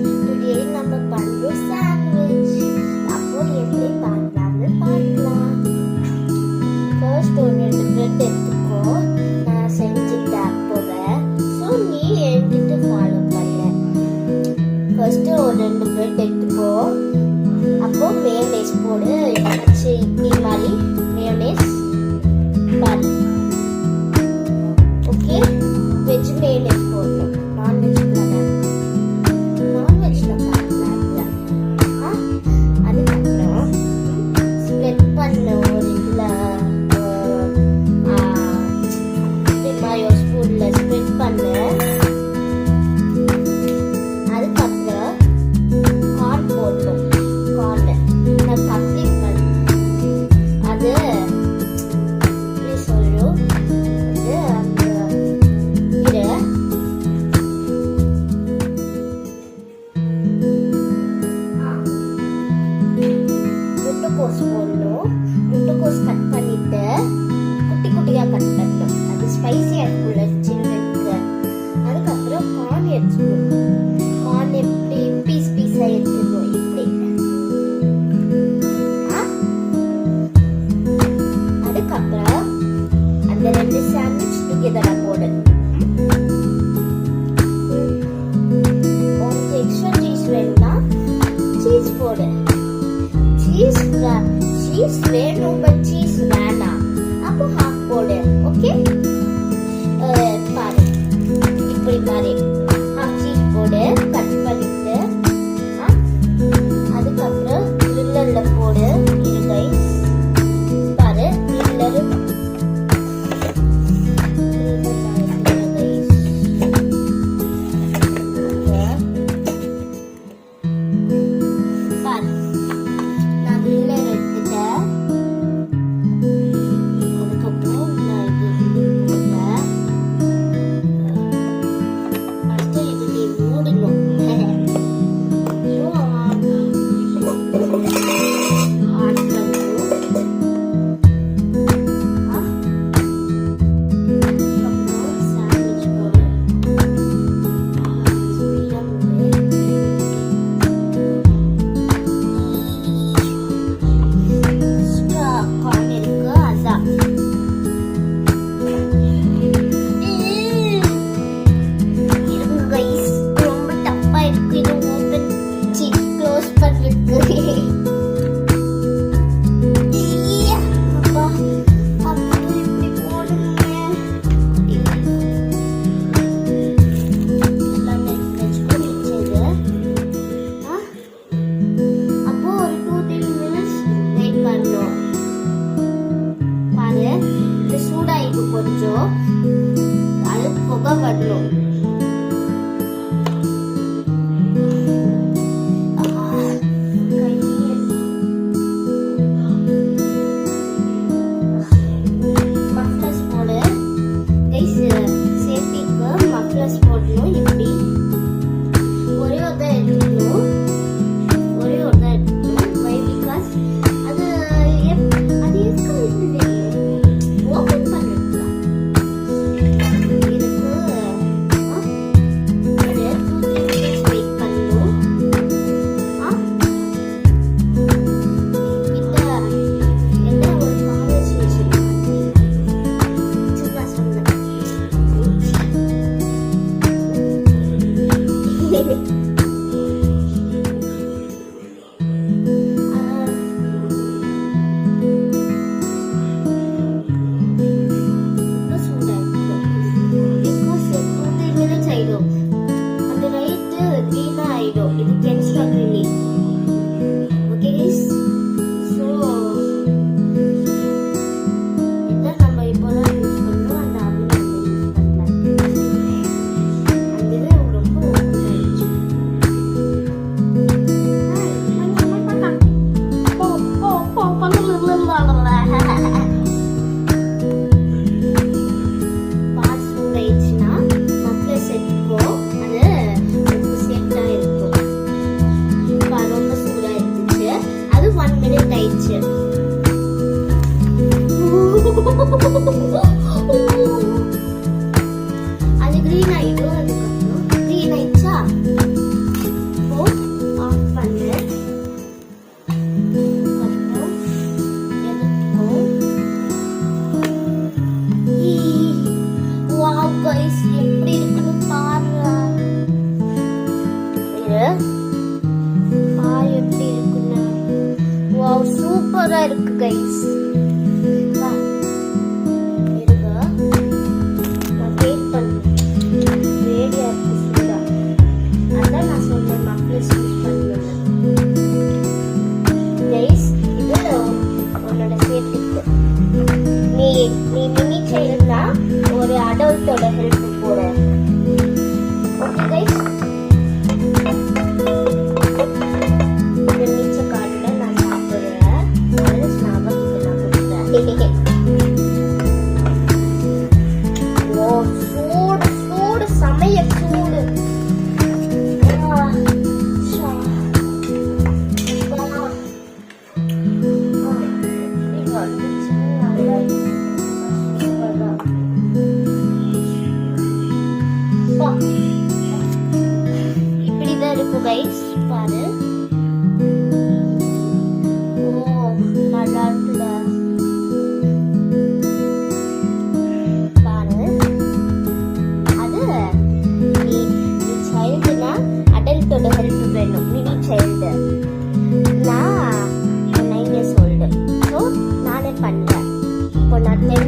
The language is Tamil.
Today நம்ம பண்றோம் சாண்ட்விச். அப்போ எப்படி பண்ணலாம்னு பார்க்கலாம். ஃபர்ஸ்ட் ஒரு 2 பிரெட் எடுத்துக்கோ. நான் செஞ்சுட்டு போறேன். ஸோ நீ எடுத்துட்டு ஃபாலோ பண்ணு. ஃபர்ஸ்ட் ஒரு 2 பிரெட் எடுத்துக்கோ. அப்போ மேயோனேஸ் போடு. ஏதாச்சும் இட்லி மாதிரி மேயோனேஸ் பாரு. ஓகே, வெஜ் மேயோனேஸ் போடணும். நான்வெஜ் போடுறேன். நான்வெஜ்ல பார்க்கலாம். அதுக்கப்புறம் ஸ்ப்ரெட் பண்ண ஒரு இதில் மாயோ ஸ்பூனில் ஸ்ப்ரெட் பண்ணு. அதுக்கப்புறம் கார்ன் போடணும். கார்ன் நான் கத்தி பண்ண அது எப்படி சொல்ற இருக்கு கைஸ். இருங்க, நான் வெயிட் பண்ணுறேன். ரேடியா இருக்கு சூடா. அதான் நான் சொன்னேன் மஃப்ளர்ஸ் யூஸ் பண்ணுவேன். கைஸ், இது உன்னோட சேஃப்டிக்கு. நீ மினி சைல்டுனா ஒரு அடல்ட்டோட ஹெல்ப் போற. ஓகே கைஸ், மிச்ச கார்டுல நான் சாப்பிடுறேன். அது ஸ்நாபத்துக்கு நான் கொடுக்குறேன். ஓ, சூடு சூடு, சமைய சூடு. இப்படிதான் இருக்கும் கைஸ், பாரு. ஓ, நல்லா இருக்குல்ல, பாரு. அது நீ சைல்டுனா அடல்ட்டோட ஹெல்ப் வேணும். மினி சைல்டு நான் 9 years old. ஸோ நானே பண்ணுறேன். இப்போ நான் 10